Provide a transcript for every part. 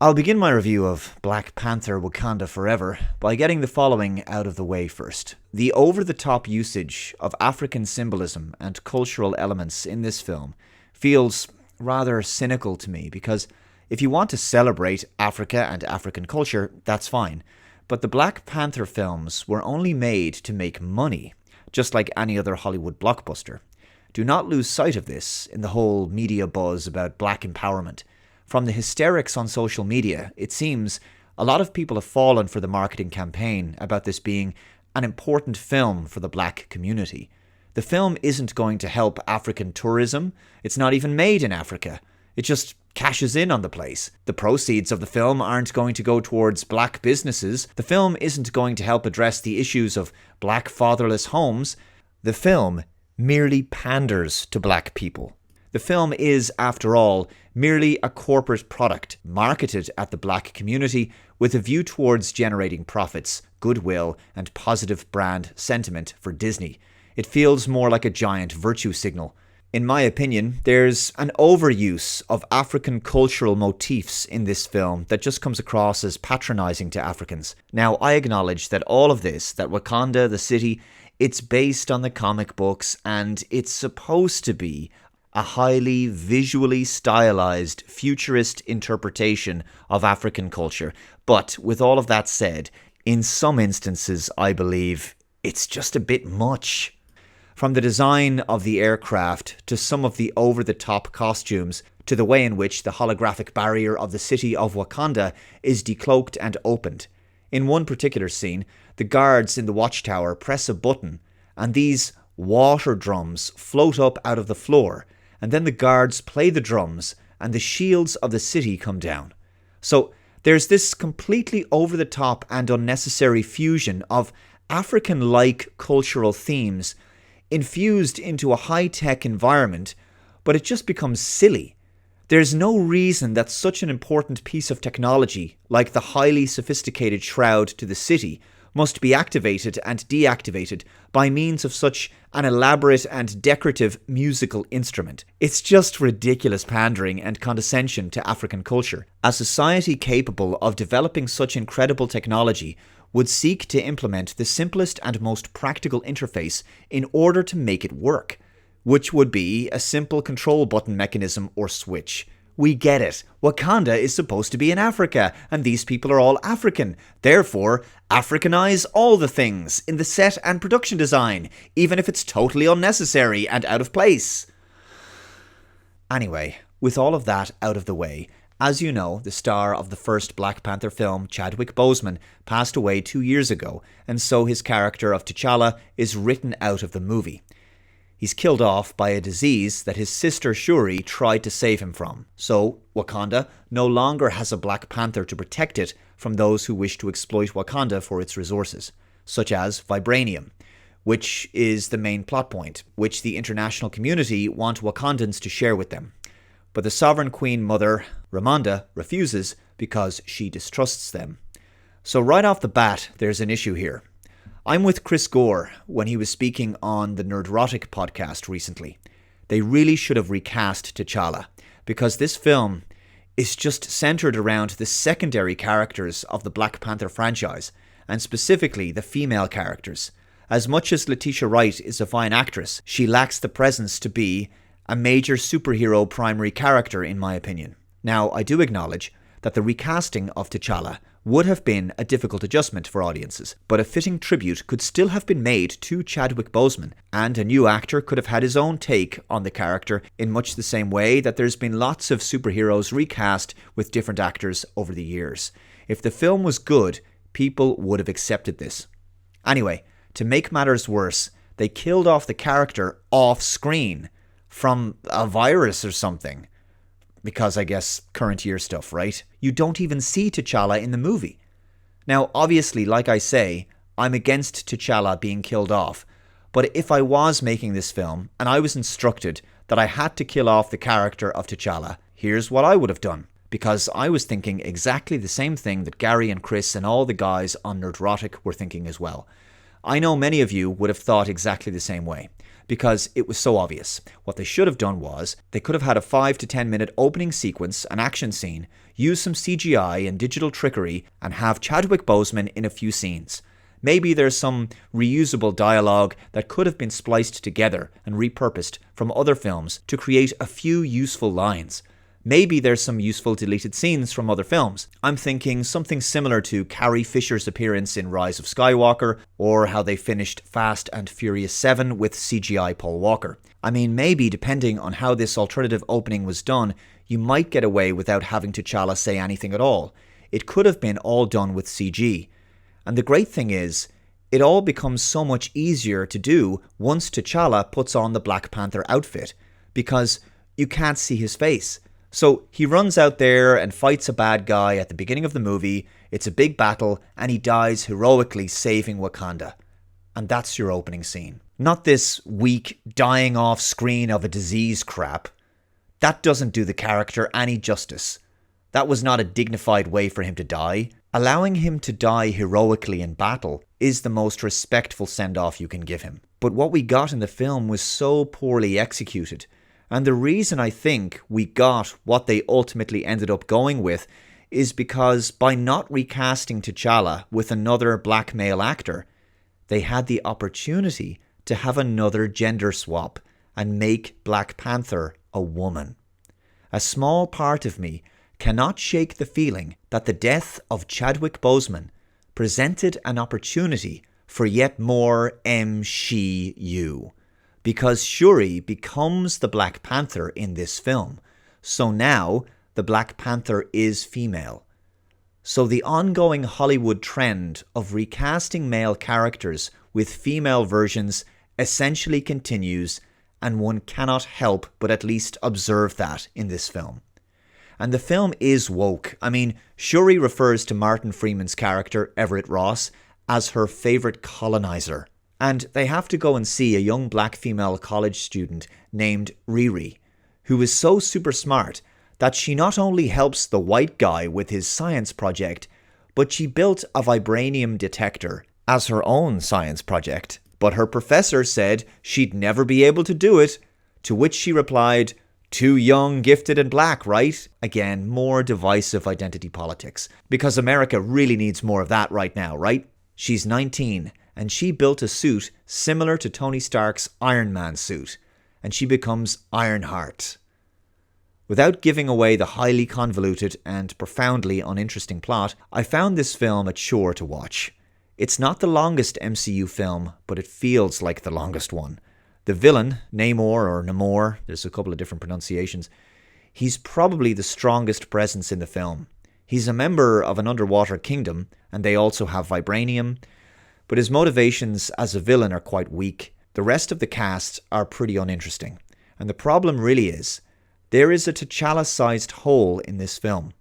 I'll begin my review of Black Panther Wakanda Forever by getting the following out of the way first. The over-the-top usage of African symbolism and cultural elements in this film feels rather cynical to me because if you want to celebrate Africa and African culture, that's fine. But the Black Panther films were only made to make money, just like any other Hollywood blockbuster. Do not lose sight of this in the whole media buzz about black empowerment. From the hysterics on social media, it seems a lot of people have fallen for the marketing campaign about this being an important film for the black community. The film isn't going to help African tourism. It's not even made in Africa. It just cashes in on the place. The proceeds of the film aren't going to go towards black businesses. The film isn't going to help address the issues of black fatherless homes. The film merely panders to black people. The film is, after all, merely a corporate product marketed at the black community with a view towards generating profits, goodwill, and positive brand sentiment for Disney. It feels more like a giant virtue signal. In my opinion, there's an overuse of African cultural motifs in this film that just comes across as patronizing to Africans. Now, I acknowledge that all of this, that Wakanda, the city, it's based on the comic books and it's supposed to be a highly visually stylized futurist interpretation of African culture. But with all of that said, in some instances, I believe it's just a bit much. From the design of the aircraft to some of the over-the-top costumes to the way in which the holographic barrier of the city of Wakanda is decloaked and opened. In one particular scene, the guards in the watchtower press a button and these water drums float up out of the floor, and then the guards play the drums and the shields of the city come down. So there's this completely over-the-top and unnecessary fusion of African-like cultural themes infused into a high-tech environment, but it just becomes silly. There's no reason that such an important piece of technology, like the highly sophisticated shroud to the city, must be activated and deactivated by means of such an elaborate and decorative musical instrument. It's just ridiculous pandering and condescension to African culture. A society capable of developing such incredible technology would seek to implement the simplest and most practical interface in order to make it work, which would be a simple control button mechanism or switch. We get it. Wakanda is supposed to be in Africa, and these people are all African. Therefore, Africanize all the things in the set and production design, even if it's totally unnecessary and out of place. Anyway, with all of that out of the way, as you know, the star of the first Black Panther film, Chadwick Boseman, passed away 2 years ago, and so his character of T'Challa is written out of the movie. He's killed off by a disease that his sister Shuri tried to save him from. So, Wakanda no longer has a Black Panther to protect it from those who wish to exploit Wakanda for its resources, such as vibranium, which is the main plot point, which the international community want Wakandans to share with them. But the Sovereign Queen Mother, Ramonda, refuses because she distrusts them. So right off the bat, there's an issue here. I'm with Chris Gore when he was speaking on the Nerdrotic podcast recently. They really should have recast T'Challa, because this film is just centered around the secondary characters of the Black Panther franchise, and specifically the female characters. As much as Letitia Wright is a fine actress, she lacks the presence to be a major superhero primary character, in my opinion. Now, I do acknowledge that the recasting of T'Challa would have been a difficult adjustment for audiences, but a fitting tribute could still have been made to Chadwick Boseman, and a new actor could have had his own take on the character in much the same way that there's been lots of superheroes recast with different actors over the years. If the film was good, people would have accepted this. Anyway, to make matters worse, they killed off the character off screen from a virus or something. Because I guess current year stuff, right? You don't even see T'Challa in the movie. Now, obviously, like I say, I'm against T'Challa being killed off. But if I was making this film, and I was instructed that I had to kill off the character of T'Challa, here's what I would have done. Because I was thinking exactly the same thing that Gary and Chris and all the guys on Nerdrotic were thinking as well. I know many of you would have thought exactly the same way. because it was so obvious. What they should have done was, they could have had a 5 to 10 minute opening sequence, an action scene, use some CGI and digital trickery, and have Chadwick Boseman in a few scenes. Maybe there's some reusable dialogue that could have been spliced together and repurposed from other films to create a few useful lines. Maybe there's some useful deleted scenes from other films. I'm thinking something similar to Carrie Fisher's appearance in Rise of Skywalker, or how they finished Fast and Furious 7 with CGI Paul Walker. I mean, maybe depending on how this alternative opening was done, you might get away without having T'Challa say anything at all. It could have been all done with CG. And the great thing is, it all becomes so much easier to do once T'Challa puts on the Black Panther outfit, because you can't see his face. So he runs out there and fights a bad guy at the beginning of the movie, it's a big battle, and he dies heroically saving Wakanda. And that's your opening scene. Not this weak, dying off screen of a disease crap. That doesn't do the character any justice. That was not a dignified way for him to die. Allowing him to die heroically in battle is the most respectful send-off you can give him. But what we got in the film was so poorly executed. And the reason I think we got what they ultimately ended up going with is because by not recasting T'Challa with another black male actor, they had the opportunity to have another gender swap and make Black Panther a woman. A small part of me cannot shake the feeling that the death of Chadwick Boseman presented an opportunity for yet more MCU. Because Shuri becomes the Black Panther in this film, so now the Black Panther is female. So the ongoing Hollywood trend of recasting male characters with female versions essentially continues, and one cannot help but at least observe that in this film. And the film is woke. I mean, Shuri refers to Martin Freeman's character, Everett Ross, as her favourite colonizer. And they have to go and see a young black female college student named Riri, who is so super smart that she not only helps the white guy with his science project, but she built a vibranium detector as her own science project. But her professor said she'd never be able to do it, to which she replied, "Too young, gifted and black, right?" Again, more divisive identity politics. Because America really needs more of that right now, right? She's 19, and she built a suit similar to Tony Stark's Iron Man suit, and she becomes Ironheart. Without giving away the highly convoluted and profoundly uninteresting plot, I found this film a chore to watch. It's not the longest MCU film, but it feels like the longest one. The villain, Namor or Namor, there's a couple of different pronunciations, he's probably the strongest presence in the film. He's a member of an underwater kingdom, and they also have vibranium, but his motivations as a villain are quite weak. The rest of the cast are pretty uninteresting. And the problem really is, there is a T'Challa-sized hole in this film.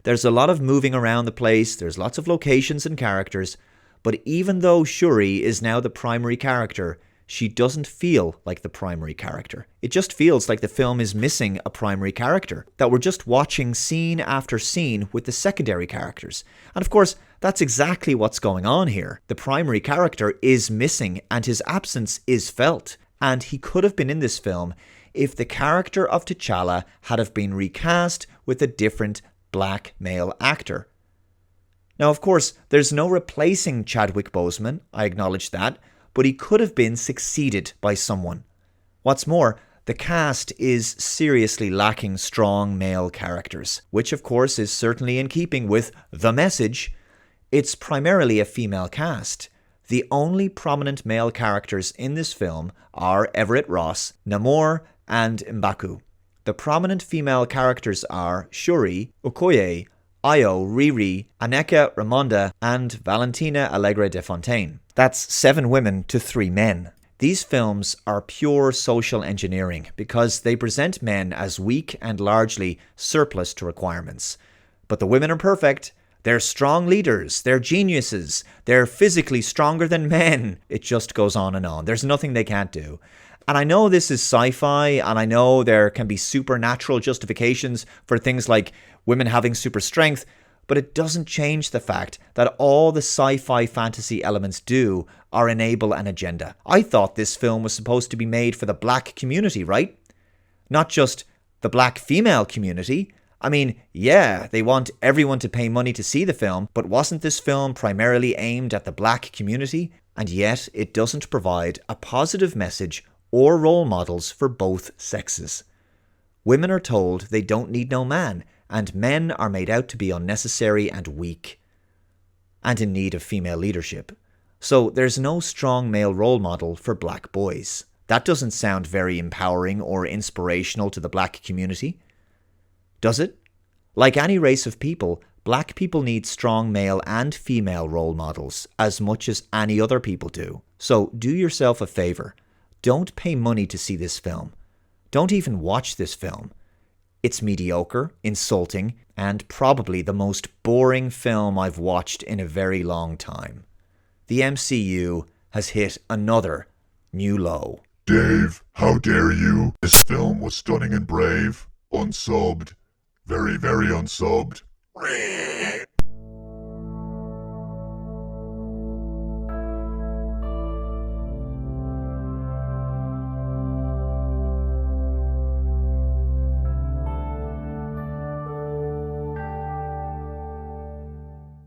There's a lot of moving around the place, there's lots of locations and characters, but even though Shuri is now the primary character, she doesn't feel like the primary character. It just feels like the film is missing a primary character, that we're just watching scene after scene with the secondary characters. And of course, that's exactly what's going on here. The primary character is missing and his absence is felt. And he could have been in this film if the character of T'Challa had have been recast with a different black male actor. Now, of course, there's no replacing Chadwick Boseman, I acknowledge that, but he could have been succeeded by someone. What's more, the cast is seriously lacking strong male characters, which of course is certainly in keeping with the message. It's primarily a female cast. The only prominent male characters in this film are Everett Ross, Namor, and M'Baku. The prominent female characters are Shuri, Okoye, Io, Riri, Aneka Ramonda, and Valentina Alegre de Fontaine. That's 7 women to 3 men. These films are pure social engineering because they present men as weak and largely surplus to requirements. But the women are perfect. They're strong leaders. They're geniuses. They're physically stronger than men. It just goes on and on. There's nothing they can't do. And I know this is sci-fi, and I know there can be supernatural justifications for things like women having super strength, but it doesn't change the fact that all the sci-fi fantasy elements do or enable an agenda. I thought this film was supposed to be made for the black community, right? Not just the black female community. I mean, yeah, they want everyone to pay money to see the film, but wasn't this film primarily aimed at the black community? And yet, it doesn't provide a positive message or role models for both sexes. Women are told they don't need no man, and men are made out to be unnecessary and weak, and in need of female leadership. So there's no strong male role model for black boys. That doesn't sound very empowering or inspirational to the black community, does it? Like any race of people, black people need strong male and female role models as much as any other people do. So do yourself a favor. Don't pay money to see this film. Don't even watch this film. It's mediocre, insulting, and probably the most boring film I've watched in a very long time. The MCU has hit another new low. Dave, how dare you? This film was stunning and brave. Unsubbed. Very, very unsubbed.